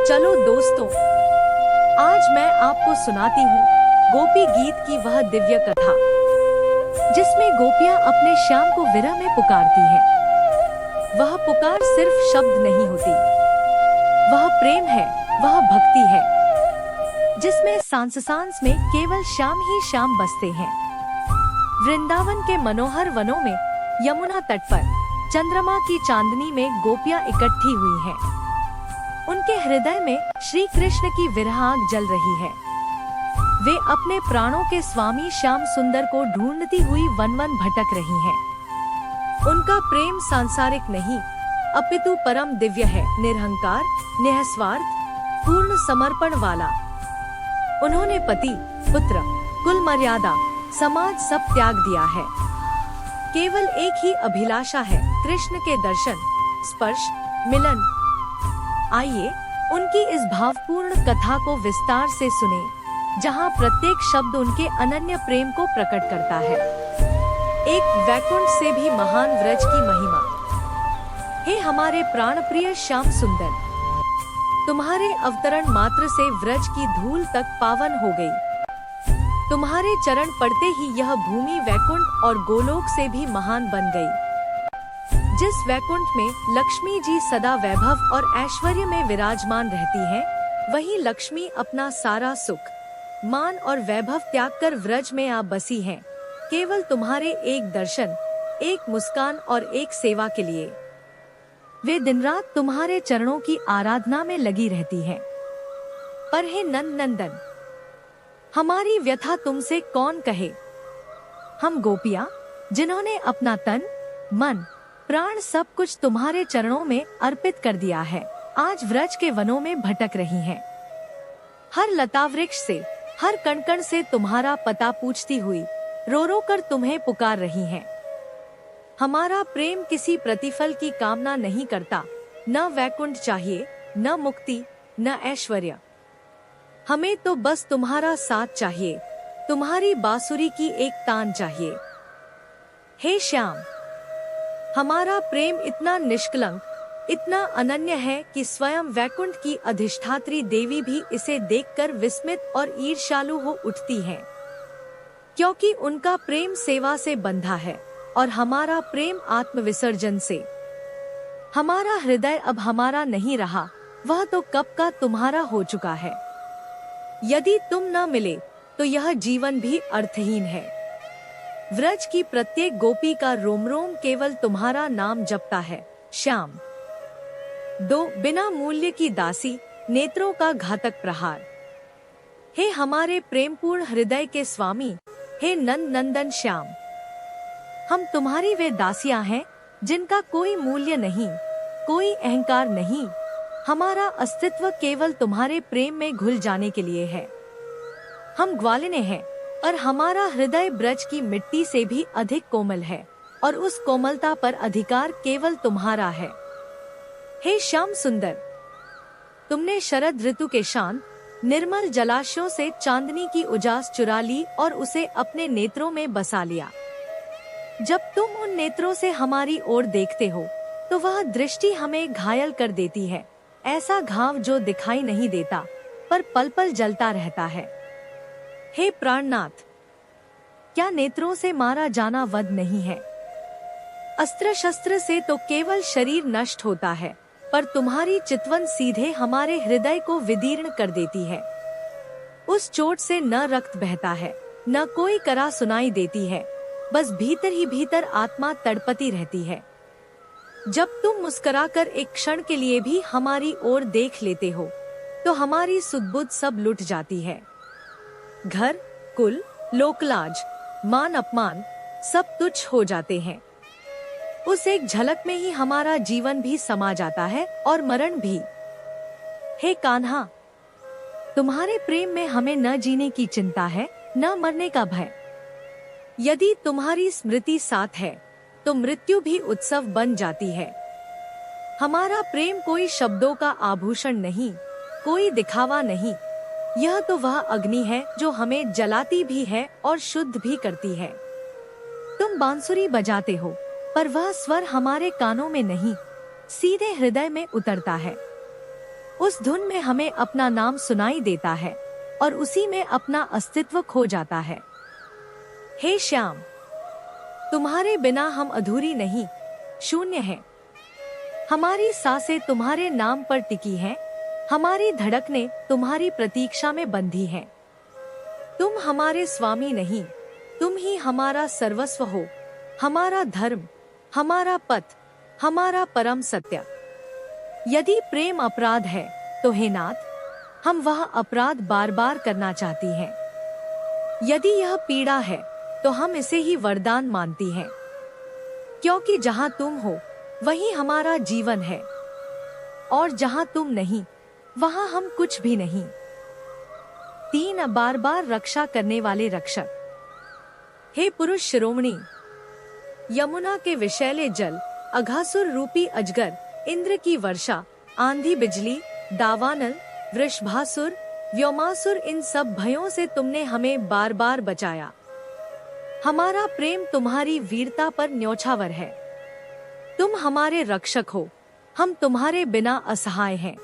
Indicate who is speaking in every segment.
Speaker 1: चलो दोस्तों, आज मैं आपको सुनाती हूँ गोपी गीत की वह दिव्य कथा, जिसमें गोपियाँ अपने श्याम को विरह में पुकारती हैं। वह पुकार सिर्फ शब्द नहीं होती, वह प्रेम है, वह भक्ति है, जिसमें सांस सांस में केवल श्याम ही श्याम बसते हैं। वृंदावन के मनोहर वनों में यमुना तट पर चंद्रमा की चांदनी में गोपियाँ इकट्ठी हुई हैं। उनके हृदय में श्री कृष्ण की विरह आग जल रही है। वे अपने प्राणों के स्वामी श्याम सुंदर को ढूंढती हुई वन वन भटक रही हैं। उनका प्रेम सांसारिक नहीं, अपितु परम दिव्य है, निरहंकार, निःस्वार्थ, पूर्ण समर्पण वाला। उन्होंने पति, पुत्र, कुल मर्यादा, समाज सब त्याग दिया है। केवल एक ही अभिलाषा है, कृष्ण के दर्शन, स्पर्श, मिलन। आइए उनकी इस भावपूर्ण कथा को विस्तार से सुने, जहां प्रत्येक शब्द उनके अनन्य प्रेम को प्रकट करता है। एक वैकुंठ से भी महान व्रज की महिमा। हे हमारे प्राणप्रिय श्याम सुंदर, तुम्हारे अवतरण मात्र से व्रज की धूल तक पावन हो गई। तुम्हारे चरण पड़ते ही यह भूमि वैकुंठ और गोलोक से भी महान बन गई। जिस वैकुंठ में लक्ष्मी जी सदा वैभव और ऐश्वर्य में विराजमान रहती हैं, वही लक्ष्मी अपना सारा सुख, मान और वैभव त्याग कर व्रज में आ बसी हैं, केवल तुम्हारे एक दर्शन, एक मुस्कान और एक सेवा के लिए। वे दिन रात तुम्हारे चरणों की आराधना में लगी रहती हैं। पर हे नंद नंदन, हमारी व्यथा तुमसे कौन कहे। हम गोपियाँ, जिन्होंने अपना तन, मन, प्राण सब कुछ तुम्हारे चरणों में अर्पित कर दिया है, आज व्रज के वनों में भटक रही हैं। हर लता वृक्ष से, हर कण कण से तुम्हारा पता पूछती हुई रो रो कर तुम्हें पुकार रही हैं। हमारा प्रेम किसी प्रतिफल की कामना नहीं करता, न वैकुंठ चाहिए, न मुक्ति, न ऐश्वर्य। हमें तो बस तुम्हारा साथ चाहिए, तुम्हारी बांसुरी की एक तान चाहिए। हे श्याम, हमारा प्रेम इतना निष्कलंक, इतना अनन्य है कि स्वयं वैकुंठ की अधिष्ठात्री देवी भी इसे देखकर विस्मित और ईर्ष्यालु हो उठती हैं, क्योंकि उनका प्रेम सेवा से बंधा है और हमारा प्रेम आत्मविसर्जन से। हमारा हृदय अब हमारा नहीं रहा, वह तो कब का तुम्हारा हो चुका है। यदि तुम न मिले तो यह जीवन भी अर्थहीन है। व्रज की प्रत्येक गोपी का रोम रोम केवल तुम्हारा नाम जपता है, श्याम। दो बिना मूल्य की दासी, नेत्रों का घातक प्रहार। हे हमारे प्रेमपूर्ण हृदय के स्वामी, हे नंद नंदन श्याम, हम तुम्हारी वे दासियां हैं जिनका कोई मूल्य नहीं, कोई अहंकार नहीं। हमारा अस्तित्व केवल तुम्हारे प्रेम में घुल जाने के लिए है। हम ग्वालिने हैं और हमारा हृदय ब्रज की मिट्टी से भी अधिक कोमल है और उस कोमलता पर अधिकार केवल तुम्हारा है। हे श्याम सुंदर, तुमने शरद ऋतु के शांत, निर्मल जलाशयों से चांदनी की उजास चुरा ली और उसे अपने नेत्रों में बसा लिया। जब तुम उन नेत्रों से हमारी ओर देखते हो तो वह दृष्टि हमें घायल कर देती है, ऐसा घाव जो दिखाई नहीं देता पर पल पल जलता रहता है। हे प्राणनाथ, क्या नेत्रों से मारा जाना वध नहीं है? अस्त्र शस्त्र से तो केवल शरीर नष्ट होता है, पर तुम्हारी चितवन सीधे हमारे हृदय को विदीर्ण कर देती है। उस चोट से न रक्त बहता है, न कोई करा सुनाई देती है, बस भीतर ही भीतर आत्मा तड़पती रहती है। जब तुम मुस्कुराकर एक क्षण के लिए भी हमारी ओर देख लेते हो तो हमारी सुध-बुध सब लुट जाती है। घर, कुल, लोकलाज, मान अपमान सब तुच्छ हो जाते हैं। उस एक झलक में ही हमारा जीवन भी समा जाता है और मरण भी। हे कान्हा, तुम्हारे प्रेम में हमें न जीने की चिंता है, न मरने का भय। यदि तुम्हारी स्मृति साथ है तो मृत्यु भी उत्सव बन जाती है। हमारा प्रेम कोई शब्दों का आभूषण नहीं, कोई दिखावा नहीं। यह तो वह अग्नि है जो हमें जलाती भी है और शुद्ध भी करती है। तुम बांसुरी बजाते हो, पर वह स्वर हमारे कानों में नहीं, सीधे हृदय में उतरता है। उस धुन में हमें अपना नाम सुनाई देता है और उसी में अपना अस्तित्व खो जाता है। हे श्याम, तुम्हारे बिना हम अधूरी नहीं, शून्य हैं। हमारी सांसें तुम्हारे नाम पर टिकी हैं, हमारी धड़कनें तुम्हारी प्रतीक्षा में बंधी हैं। तुम हमारे स्वामी नहीं, तुम ही हमारा सर्वस्व हो, हमारा धर्म, हमारा पथ, हमारा परम सत्य। यदि प्रेम अपराध है तो हे नाथ, हम वह अपराध बार बार करना चाहती हैं। यदि यह पीड़ा है तो हम इसे ही वरदान मानती हैं, क्योंकि जहाँ तुम हो वहीं हमारा जीवन है, और जहाँ तुम नहीं वहाँ हम कुछ भी नहीं। 3 बार बार रक्षा करने वाले रक्षक। हे पुरुष शिरोमणि, यमुना के विषैले जल, अघासुर रूपी अजगर, इंद्र की वर्षा, आंधी बिजली, दावानल, वृषभासुर, व्योमासुर, इन सब भयों से तुमने हमें बार बार बचाया। हमारा प्रेम तुम्हारी वीरता पर न्योछावर है। तुम हमारे रक्षक हो, हम तुम्हारे बिना असहाय हैं।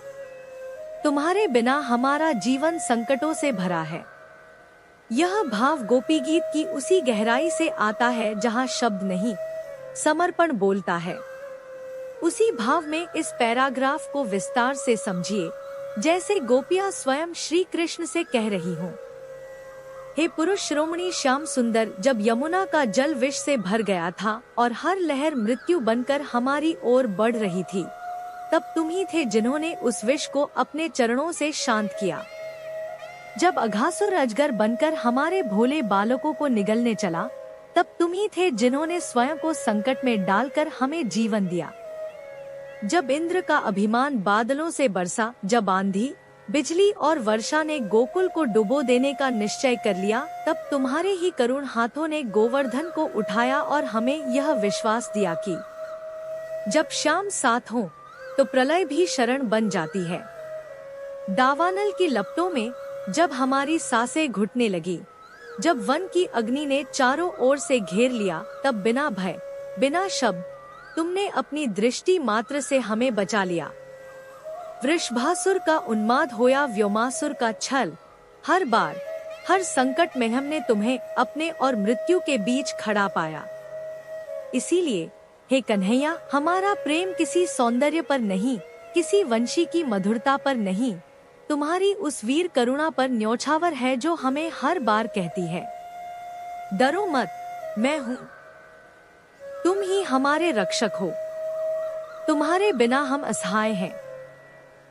Speaker 1: तुम्हारे बिना हमारा जीवन संकटों से भरा है। यह भाव गोपी गीत की उसी गहराई से आता है जहाँ शब्द नहीं, समर्पण बोलता है। उसी भाव में इस पैराग्राफ को विस्तार से समझिए, जैसे गोपियाँ स्वयं श्री कृष्ण से कह रही हों। हे पुरुष शिरोमणि श्याम सुंदर, जब यमुना का जल विष से भर गया था और हर लहर मृत्यु बनकर हमारी ओर बढ़ रही थी, तब तुम ही थे जिन्होंने उस विष को अपने चरणों से शांत किया। जब अघासुर अजगर बनकर हमारे भोले बालकों को निगलने चला, तब तुम ही थे जिन्होंने स्वयं को संकट में डालकर हमें जीवन दिया। जब इंद्र का अभिमान बादलों से बरसा, जब आंधी, बिजली और वर्षा ने गोकुल को डुबो देने का निश्चय कर लिया, तब तुम्हारे ही करुण हाथों ने गोवर्धन को उठाया और हमें यह विश्वास दिया कि जब श्याम साथ हो तो प्रलय भी शरण बन जाती है। दावानल की लपटों में जब हमारी सांसें घुटने लगी, जब वन की अग्नि ने चारों ओर से घेर लिया, तब बिना भय, बिना शब्द तुमने अपनी दृष्टि मात्र से हमें बचा लिया। वृषभासुर का उन्माद हो या व्योमासुर का छल, हर बार, हर संकट में हमने तुम्हें अपने और मृत्यु के बीच खड़ा पाया। इसीलिए हे कन्हैया, हमारा प्रेम किसी सौंदर्य पर नहीं, किसी वंशी की मधुरता पर नहीं, तुम्हारी उस वीर करुणा पर न्योछावर है जो हमें हर बार कहती है, डरो मत, मैं हूँ। तुम ही हमारे रक्षक हो। तुम्हारे बिना हम असहाय हैं।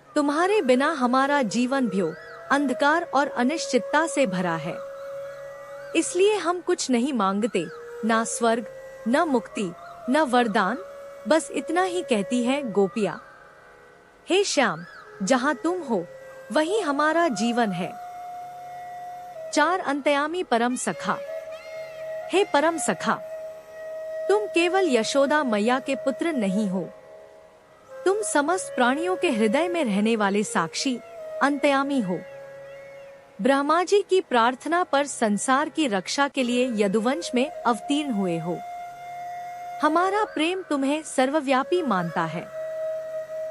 Speaker 1: तुम्हारे बिना हमारा जीवन भ्यो, अंधकार और अनिश्चितता से भरा है। इसलिए हम कुछ नहीं मांगते, ना स्वर्ग, न मुक्ति, न वरदान, बस इतना ही कहती है गोपियाँ। हे श्याम, जहाँ तुम हो वहीं हमारा जीवन है। 4 अंतयामी परम सखा। हे परम सखा, तुम केवल यशोदा मैया के पुत्र नहीं हो, तुम समस्त प्राणियों के हृदय में रहने वाले साक्षी, अंतयामी हो। ब्रह्मा जी की प्रार्थना पर संसार की रक्षा के लिए यदुवंश में अवतीर्ण हुए हो। हमारा प्रेम तुम्हें सर्वव्यापी मानता है।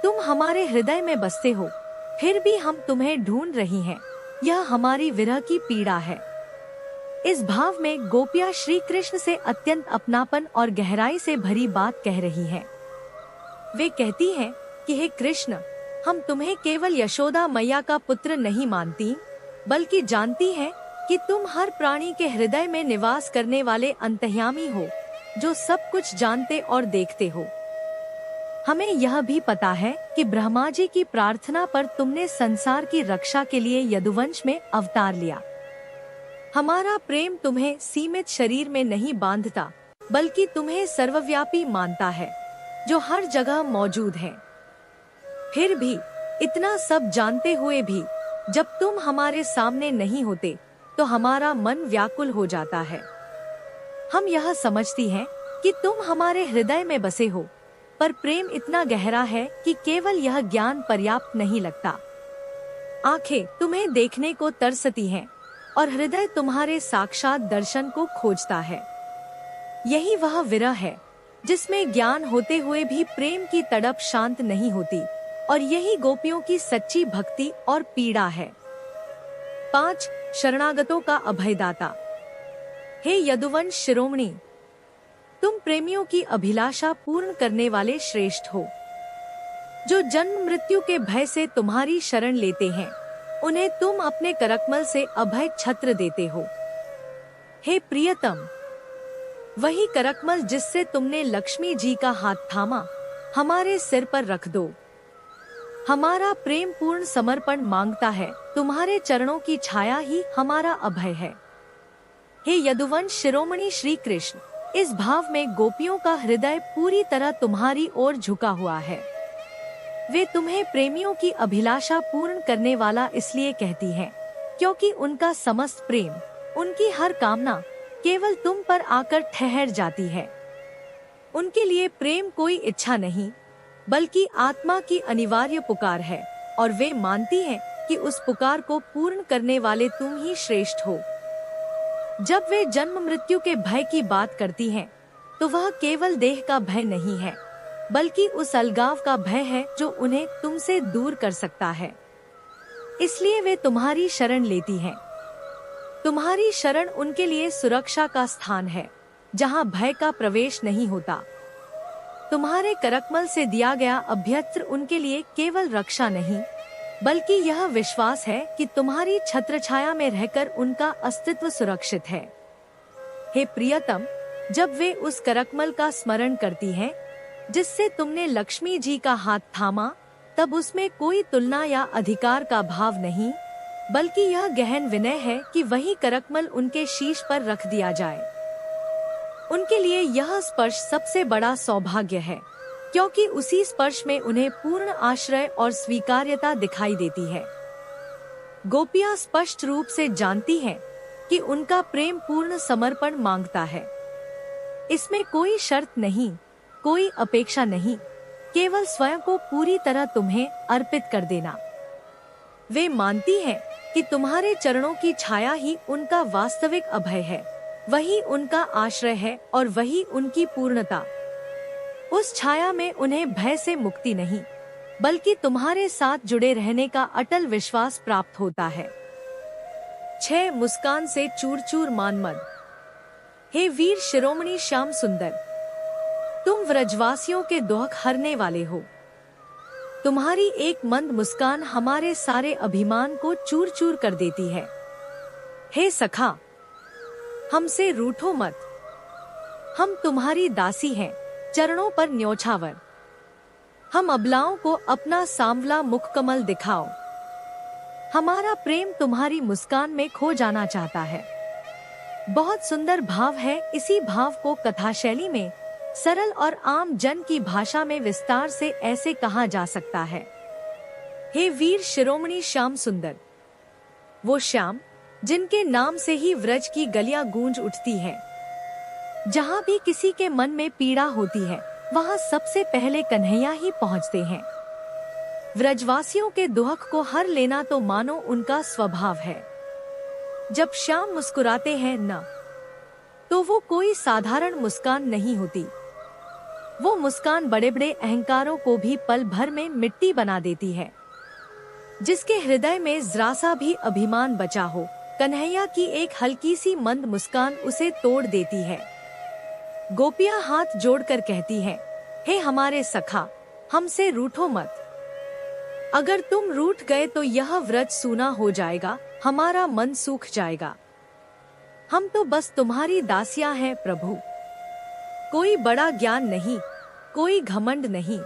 Speaker 1: तुम हमारे हृदय में बसते हो, फिर भी हम तुम्हें ढूंढ रही हैं। यह हमारी विरह की पीड़ा है। इस भाव में गोपियाँ श्री कृष्ण से अत्यंत अपनापन और गहराई से भरी बात कह रही हैं। वे कहती हैं कि हे कृष्ण, हम तुम्हें केवल यशोदा मैया का पुत्र नहीं मानती, बल्कि जानती हैं कि तुम हर प्राणी के हृदय में निवास करने वाले अंतर्यामी हो, जो सब कुछ जानते और देखते हो। हमें यह भी पता है कि ब्रह्मा जी की प्रार्थना पर तुमने संसार की रक्षा के लिए यदुवंश में अवतार लिया। हमारा प्रेम तुम्हें सीमित शरीर में नहीं बांधता, बल्कि तुम्हें सर्वव्यापी मानता है, जो हर जगह मौजूद है। फिर भी इतना सब जानते हुए भी जब तुम हमारे सामने नहीं होते तो हमारा मन व्याकुल हो जाता है। हम यह समझती हैं कि तुम हमारे हृदय में बसे हो, पर प्रेम इतना गहरा है कि केवल यह ज्ञान पर्याप्त नहीं लगता। आंखें तुम्हें देखने को तरसती हैं और हृदय तुम्हारे साक्षात दर्शन को खोजता है। यही वह विरह है जिसमें ज्ञान होते हुए भी प्रेम की तड़प शांत नहीं होती, और यही गोपियों की सच्ची भक्ति और पीड़ा है। 5 शरणागतों का अभयदाता। हे यदुवंश शिरोमणि, तुम प्रेमियों की अभिलाषा पूर्ण करने वाले श्रेष्ठ हो। जो जन्म मृत्यु के भय से तुम्हारी शरण लेते हैं, उन्हें तुम अपने करकमल से अभय छत्र देते हो। हे प्रियतम, वही करकमल जिससे तुमने लक्ष्मी जी का हाथ थामा, हमारे सिर पर रख दो। हमारा प्रेम पूर्ण समर्पण मांगता है, तुम्हारे चरणों की छाया ही हमारा अभय है। हे यदुवंश शिरोमणि श्री कृष्ण, इस भाव में गोपियों का हृदय पूरी तरह तुम्हारी ओर झुका हुआ है। वे तुम्हें प्रेमियों की अभिलाषा पूर्ण करने वाला इसलिए कहती हैं, क्योंकि उनका समस्त प्रेम, उनकी हर कामना केवल तुम पर आकर ठहर जाती है। उनके लिए प्रेम कोई इच्छा नहीं, बल्कि आत्मा की अनिवार्य पुकार है, और वे मानती हैं कि उस पुकार को पूर्ण करने वाले तुम ही श्रेष्ठ हो। जब वे जन्म मृत्यु के भय की बात करती हैं, तो वह केवल देह का भय नहीं है, बल्कि उस अलगाव का भय है जो उन्हें तुमसे दूर कर सकता है। इसलिए वे तुम्हारी शरण लेती हैं। तुम्हारी शरण उनके लिए सुरक्षा का स्थान है, जहाँ भय का प्रवेश नहीं होता। तुम्हारे करकमल से दिया गया अभ्यस्त्र उनके लिए केवल रक्षा नहीं, बल्कि यह विश्वास है कि तुम्हारी छत्रछाया में रहकर उनका अस्तित्व सुरक्षित है। हे प्रियतम, जब वे उस करकमल का स्मरण करती हैं, जिससे तुमने लक्ष्मी जी का हाथ थामा, तब उसमें कोई तुलना या अधिकार का भाव नहीं, बल्कि यह गहन विनय है कि वही करकमल उनके शीश पर रख दिया जाए। उनके लिए यह स्पर्श सबसे बड़ा सौभाग्य है, क्योंकि उसी स्पर्श में उन्हें पूर्ण आश्रय और स्वीकार्यता दिखाई देती है। गोपियां स्पष्ट रूप से जानती हैं कि उनका प्रेम पूर्ण समर्पण मांगता है। इसमें कोई शर्त नहीं, कोई अपेक्षा नहीं, केवल स्वयं को पूरी तरह तुम्हें अर्पित कर देना। वे मानती हैं कि तुम्हारे चरणों की छाया ही उनका वास्तविक अभय है, वही उनका आश्रय है और वही उनकी पूर्णता। उस छाया में उन्हें भय से मुक्ति नहीं, बल्कि तुम्हारे साथ जुड़े रहने का अटल विश्वास प्राप्त होता है। 6 मुस्कान से चूर चूर मानमद। हे वीर शिरोमणि श्याम सुंदर, तुम व्रजवासियों के दुख हरने वाले हो। तुम्हारी एक मंद मुस्कान हमारे सारे अभिमान को चूर चूर कर देती है। हे सखा, हमसे रूठो मत, हम तुम्हारी दासी हैं, चरणों पर न्योछावर। हम अबलाओं को अपना सांवला मुख कमल दिखाओ। हमारा प्रेम तुम्हारी मुस्कान में खो जाना चाहता है। बहुत सुंदर भाव है। इसी भाव को कथा शैली में सरल और आम जन की भाषा में विस्तार से ऐसे कहा जा सकता है। हे वीर शिरोमणि श्याम सुंदर, वो श्याम जिनके नाम से ही व्रज की गलियां गूंज उठती हैं। जहाँ भी किसी के मन में पीड़ा होती है, वहाँ सबसे पहले कन्हैया ही पहुँचते हैं। व्रजवासियों के दुख को हर लेना तो मानो उनका स्वभाव है। जब श्याम मुस्कुराते हैं न, तो वो कोई साधारण मुस्कान नहीं होती। वो मुस्कान बड़े बड़े अहंकारों को भी पल भर में मिट्टी बना देती है। जिसके हृदय में जरा सा भी अभिमान बचा हो, कन्हैया की एक हल्की सी मंद मुस्कान उसे तोड़ देती है। गोपियां हाथ जोड़कर कहती हैं, हे हमारे सखा, हमसे रूठो मत। अगर तुम रूठ गए तो यह व्रत सूना हो जाएगा, हमारा मन सूख जाएगा। हम तो बस तुम्हारी दासियां हैं प्रभु। कोई बड़ा ज्ञान नहीं, कोई घमंड नहीं,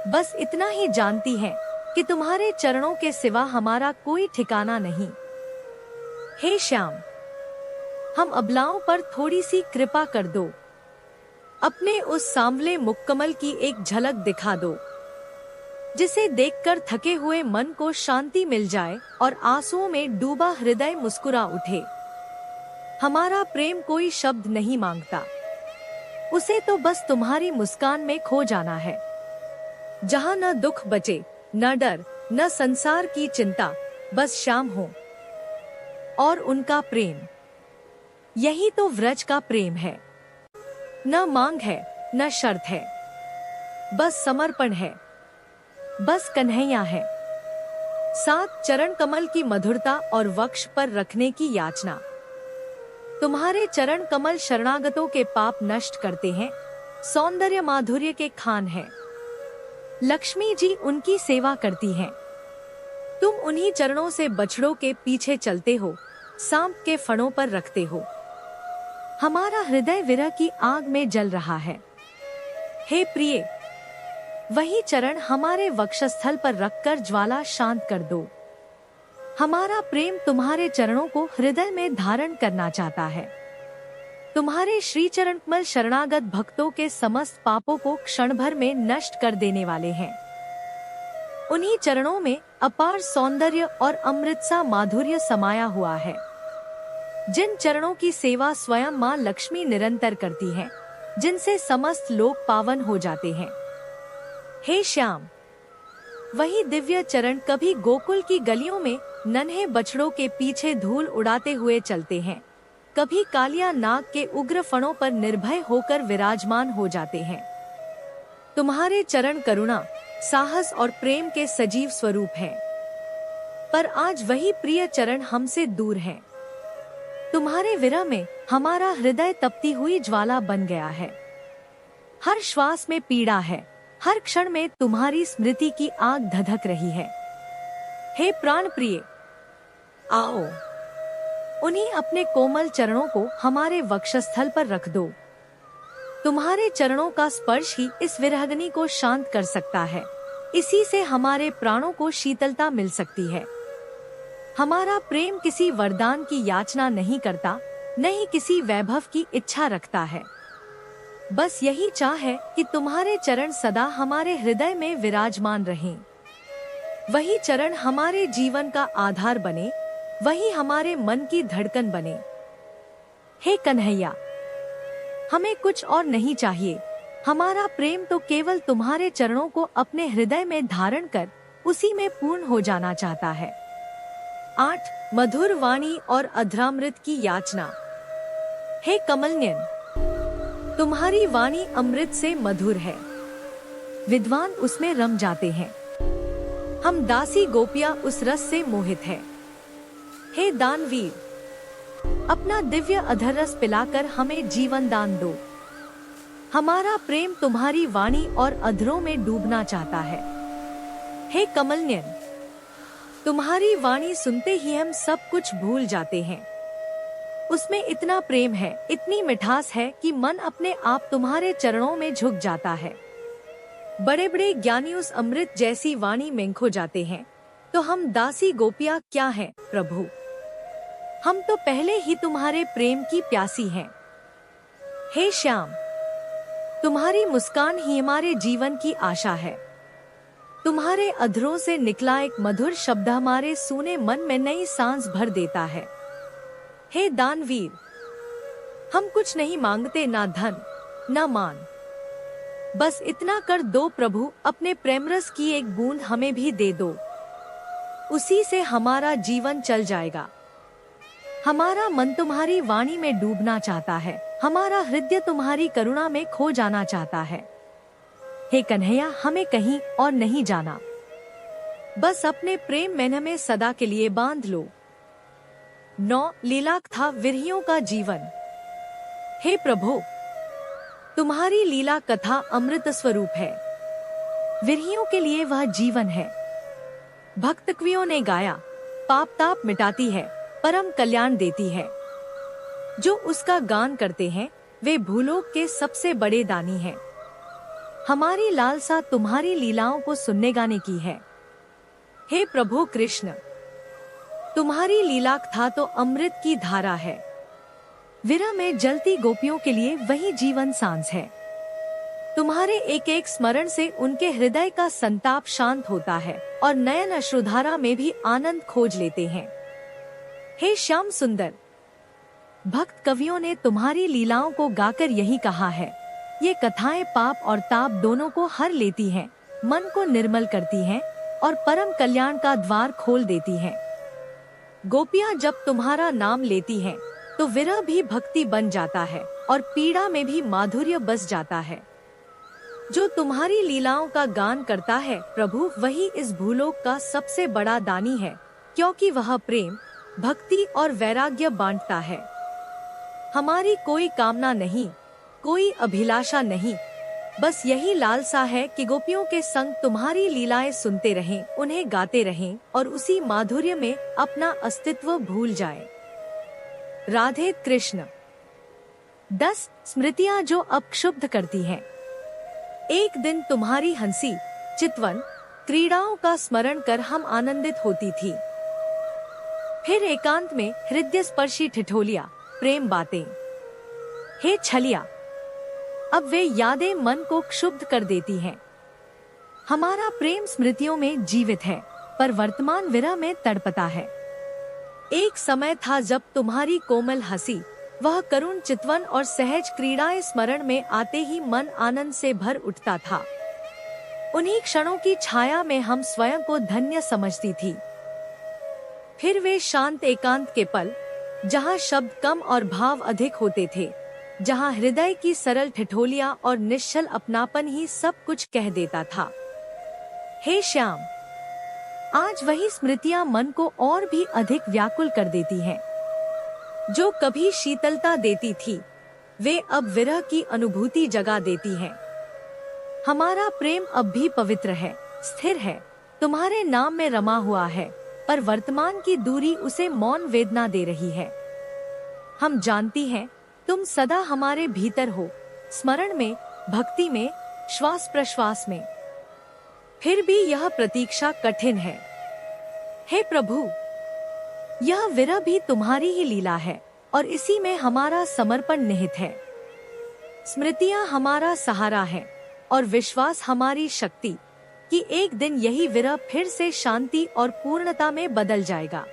Speaker 1: बस इतना ही जानती हैं कि तुम्हारे चरणों के सिवा हमारा कोई ठिकाना नहीं। हे श्याम, हम अबलाओं पर थोड़ी सी कृपा कर दो। अपने उस सांवले मुक्कमल की एक झलक दिखा दो, जिसे देखकर थके हुए मन को शांति मिल जाए और आंसुओं में डूबा हृदय मुस्कुरा उठे। हमारा प्रेम कोई शब्द नहीं मांगता, उसे तो बस तुम्हारी मुस्कान में खो जाना है, जहाँ न दुख बचे, न डर, न संसार की चिंता, बस श्याम हो और उनका प्रेम। यही तो व्रज का प्रेम है। न मांग है, न शर्त है, बस समर्पण है। बस कन्हैया है। 7 चरण कमल की मधुरता और वक्ष पर रखने की याचना। तुम्हारे चरण कमल शरणागतों के पाप नष्ट करते हैं, सौंदर्य माधुर्य के खान है। लक्ष्मी जी उनकी सेवा करती हैं। तुम उन्हीं चरणों से बछड़ों के पीछे चलते हो, सांप के फणों पर रखते हो। हमारा हृदय विरह की आग में जल रहा है। हे प्रिय, वही चरण हमारे वक्षस्थल पर रखकर ज्वाला शांत कर दो। हमारा प्रेम तुम्हारे चरणों को हृदय में धारण करना चाहता है। तुम्हारे श्री चरण कमल शरणागत भक्तों के समस्त पापों को क्षण भर में नष्ट कर देने वाले हैं। उन्हीं चरणों में अपार सौंदर्य और अमृत सा माधुर्य समाया हुआ है। जिन चरणों की सेवा स्वयं माँ लक्ष्मी निरंतर करती है, जिनसे समस्त लोग पावन हो जाते हैं। हे श्याम, वही दिव्य चरण कभी गोकुल की गलियों में नन्हे बछड़ों के पीछे धूल उड़ाते हुए चलते हैं, कभी कालिया नाग के उग्र फणों पर निर्भय होकर विराजमान हो जाते हैं। तुम्हारे चरण करुणा, साहस और प्रेम के सजीव स्वरूप हैं। पर आज वही प्रिय चरण हमसे दूर हैं। तुम्हारे विरह में हमारा हृदय तपती हुई ज्वाला बन गया है। हर श्वास में पीड़ा है, हर क्षण में तुम्हारी स्मृति की आग धधक रही है। हे प्राण प्रिय, आओ, उन्हीं अपने कोमल चरणों को हमारे वक्षस्थल पर रख दो। तुम्हारे चरणों का स्पर्श ही इस विरहग्नि को शांत कर सकता है। इसी से हमारे प्राणों को शीतलता मिल सकती है। हमारा प्रेम किसी वरदान की याचना नहीं करता, न ही किसी वैभव की इच्छा रखता है। बस यही चाह है कि तुम्हारे चरण सदा हमारे हृदय में विराजमान रहें। वही चरण हमारे जीवन का आधार बने, वही हमारे मन की धड़कन बने। हे कन्हैया, हमें कुछ और नहीं चाहिए। हमारा प्रेम तो केवल तुम्हारे चरणों को अपने हृदय में धारण कर उसी में पूर्ण हो जाना चाहता है। 8 मधुर वाणी और अधरामृत की याचना। हे कमलनयन, तुम्हारी वाणी अमृत से मधुर है, विद्वान उसमें रम जाते हैं। हम दासी गोपियां उस रस से मोहित है। हे दानवीर, अपना दिव्य अधर रस पिलाकर हमें जीवन दान दो। हमारा प्रेम तुम्हारी वाणी और अधरों में डूबना चाहता है। हे कमलनयन, तुम्हारी वाणी सुनते ही हम सब कुछ भूल जाते हैं। उसमें इतना प्रेम है, इतनी मिठास है कि मन अपने आप तुम्हारे चरणों में झुक जाता है। बड़े बड़े ज्ञानी उस अमृत जैसी वाणी में खो जाते हैं, तो हम दासी गोपियां क्या हैं प्रभु? हम तो पहले ही तुम्हारे प्रेम की प्यासी हैं। हे श्याम, तुम्हारी मुस्कान ही हमारे जीवन की आशा है। तुम्हारे अधरों से निकला एक मधुर शब्द हमारे सूने मन में नई सांस भर देता है। हे दानवीर, हम कुछ नहीं मांगते, ना धन ना मान, बस इतना कर दो प्रभु, अपने प्रेमरस की एक बूंद हमें भी दे दो। उसी से हमारा जीवन चल जाएगा। हमारा मन तुम्हारी वाणी में डूबना चाहता है, हमारा हृदय तुम्हारी करुणा में खो जाना चाहता है। हे कन्हैया, हमें कहीं और नहीं जाना, बस अपने प्रेम में हमें सदा के लिए बांध लो। 9 लीलाक था विरहियों का जीवन। हे प्रभु, तुम्हारी लीला कथा अमृत स्वरूप है। विरहियों के लिए वह जीवन है। भक्त कवियों ने गाया, पाप ताप मिटाती है, परम कल्याण देती है। जो उसका गान करते हैं वे भूलोक के सबसे बड़े दानी हैं। हमारी लालसा तुम्हारी लीलाओं को सुनने गाने की है। हे प्रभु कृष्ण, तुम्हारी लीला कथा तो अमृत की धारा है। विरह में जलती गोपियों के लिए वही जीवन सांस है। तुम्हारे एक एक स्मरण से उनके हृदय का संताप शांत होता है और नयन अश्रुधारा में भी आनंद खोज लेते हैं। हे श्याम सुंदर, भक्त कवियों ने तुम्हारी लीलाओं को गाकर यही कहा है। ये कथाएं पाप और ताप दोनों को हर लेती हैं, मन को निर्मल करती हैं और परम कल्याण का द्वार खोल देती हैं। गोपियां जब तुम्हारा नाम लेती हैं, तो विरह भी भक्ति बन जाता है और पीड़ा में भी माधुर्य बस जाता है। जो तुम्हारी लीलाओं का गान करता है प्रभु, वही इस भूलोक का सबसे बड़ा दानी है, क्योंकि वह प्रेम, भक्ति और वैराग्य बांटता है। हमारी कोई कामना नहीं, कोई अभिलाषा नहीं, बस यही लालसा है कि गोपियों के संग तुम्हारी लीलाएं सुनते रहें, उन्हें गाते रहें और उसी माधुर्य में अपना अस्तित्व भूल जाएं। राधे कृष्ण। 10 स्मृतियां जो अब क्षुब्ध करती हैं। एक दिन तुम्हारी हंसी, चितवन, क्रीड़ाओं का स्मरण कर हम आनंदित होती थी। फिर एकांत में हृदय स्पर्शी ठिठोलिया, प्रेम बातें। हे छलिया, अब वे यादें मन को क्षुब्ध कर देती हैं। हमारा प्रेम स्मृतियों में जीवित है, पर वर्तमान विरह में तड़पता है। एक समय था जब तुम्हारी कोमल हंसी, वह करुण चितवन और सहज क्रीड़ाएं स्मरण में आते ही मन आनंद से भर उठता था। उन्हीं क्षणों की छाया में हम स्वयं को धन्य समझती थी। फिर वे शांत एकांत के पल, जहाँ शब्द कम और भाव अधिक होते थे, जहाँ हृदय की सरल ठिठोलियां और निश्चल अपनापन ही सब कुछ कह देता था। हे श्याम, आज वही स्मृतियां मन को और भी अधिक व्याकुल कर देती हैं। जो कभी शीतलता देती थी, वे अब विरह की अनुभूति जगा देती हैं। हमारा प्रेम अब भी पवित्र है, स्थिर है, तुम्हारे नाम में रमा हुआ है, पर वर्तमान की दूरी उसे मौन वेदना दे रही है। हम जानती हैं, तुम सदा हमारे भीतर हो, स्मरण में, भक्ति में, श्वास प्रश्वास में। फिर भी यह प्रतीक्षा कठिन है। हे प्रभु, यह विरह भी तुम्हारी ही लीला है और इसी में हमारा समर्पण निहित है। स्मृतियां हमारा सहारा है और विश्वास हमारी शक्ति कि एक दिन यही विरह फिर से शांति और पूर्णता में बदल जाएगा।